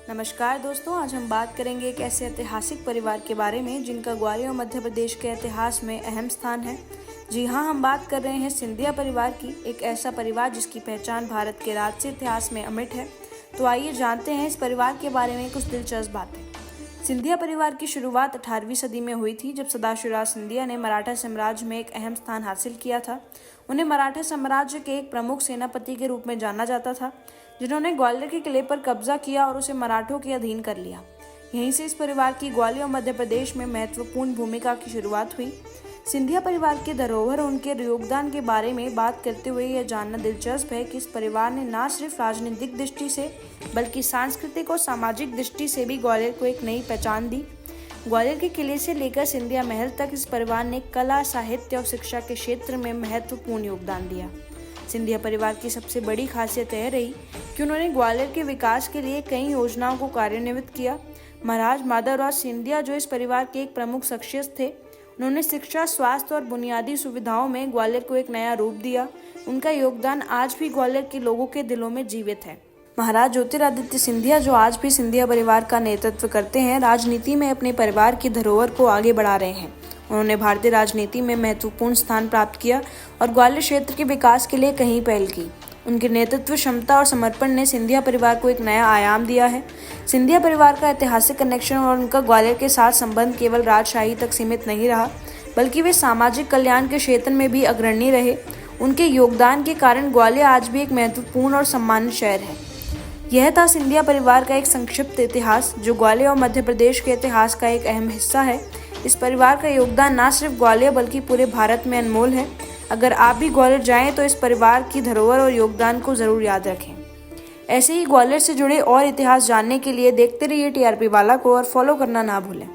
नमस्कार दोस्तों, आज हम बात करेंगे एक ऐसे ऐतिहासिक परिवार के बारे में जिनका ग्वालियर और मध्य प्रदेश के इतिहास में अहम स्थान है। जी हाँ, हम बात कर रहे हैं सिंधिया परिवार की, एक ऐसा परिवार जिसकी पहचान भारत के राजसी इतिहास में अमिट है। तो आइए जानते हैं इस परिवार के बारे में कुछ दिलचस्प बातें। सिंधिया परिवार की शुरुआत 18वीं सदी में हुई थी, जब सदाशिवराज सिंधिया ने मराठा साम्राज्य में एक अहम स्थान हासिल किया था। उन्हें मराठा साम्राज्य के एक प्रमुख सेनापति के रूप में जाना जाता था, जिन्होंने ग्वालियर के किले पर कब्जा किया और उसे मराठों के अधीन कर लिया। यहीं से इस परिवार की ग्वालियर और मध्य प्रदेश में महत्वपूर्ण भूमिका की शुरुआत हुई। सिंधिया परिवार के धरोहर और उनके योगदान के बारे में बात करते हुए यह जानना दिलचस्प है कि इस परिवार ने न सिर्फ राजनीतिक दृष्टि से बल्कि सांस्कृतिक और सामाजिक दृष्टि से भी ग्वालियर को एक नई पहचान दी। ग्वालियर के किले से लेकर सिंधिया महल तक इस परिवार ने कला, साहित्य और शिक्षा के क्षेत्र में महत्वपूर्ण योगदान दिया। सिंधिया परिवार की सबसे बड़ी खासियत यह रही कि उन्होंने ग्वालियर के विकास के लिए कई योजनाओं को कार्यान्वित किया। महाराज माधवराव सिंधिया, जो इस परिवार के एक प्रमुख शख्सियत थे, उन्होंने शिक्षा, स्वास्थ्य और बुनियादी सुविधाओं में ग्वालियर को एक नया रूप दिया। उनका योगदान आज भी ग्वालियर के लोगों के दिलों में जीवित है। महाराज ज्योतिरादित्य सिंधिया, जो आज भी सिंधिया परिवार का नेतृत्व करते हैं, राजनीति में अपने परिवार की धरोहर को आगे बढ़ा रहे हैं। उन्होंने भारतीय राजनीति में महत्वपूर्ण स्थान प्राप्त किया और ग्वालियर क्षेत्र के विकास के लिए कई पहल की। उनके नेतृत्व क्षमता और समर्पण ने सिंधिया परिवार को एक नया आयाम दिया है। सिंधिया परिवार का ऐतिहासिक कनेक्शन और उनका ग्वालियर के साथ संबंध केवल राजशाही तक सीमित नहीं रहा, बल्कि वे सामाजिक कल्याण के क्षेत्र में भी अग्रणी रहे। उनके योगदान के कारण ग्वालियर आज भी एक महत्वपूर्ण और सम्मानित शहर है। यह था सिंधिया परिवार का एक संक्षिप्त इतिहास, जो ग्वालियर और मध्य प्रदेश के इतिहास का एक अहम हिस्सा है। इस परिवार का योगदान न सिर्फ ग्वालियर बल्कि पूरे भारत में अनमोल है। अगर आप भी ग्वालियर जाएं तो इस परिवार की धरोहर और योगदान को जरूर याद रखें। ऐसे ही ग्वालियर से जुड़े और इतिहास जानने के लिए देखते रहिए TRP वाला को और फॉलो करना ना भूलें।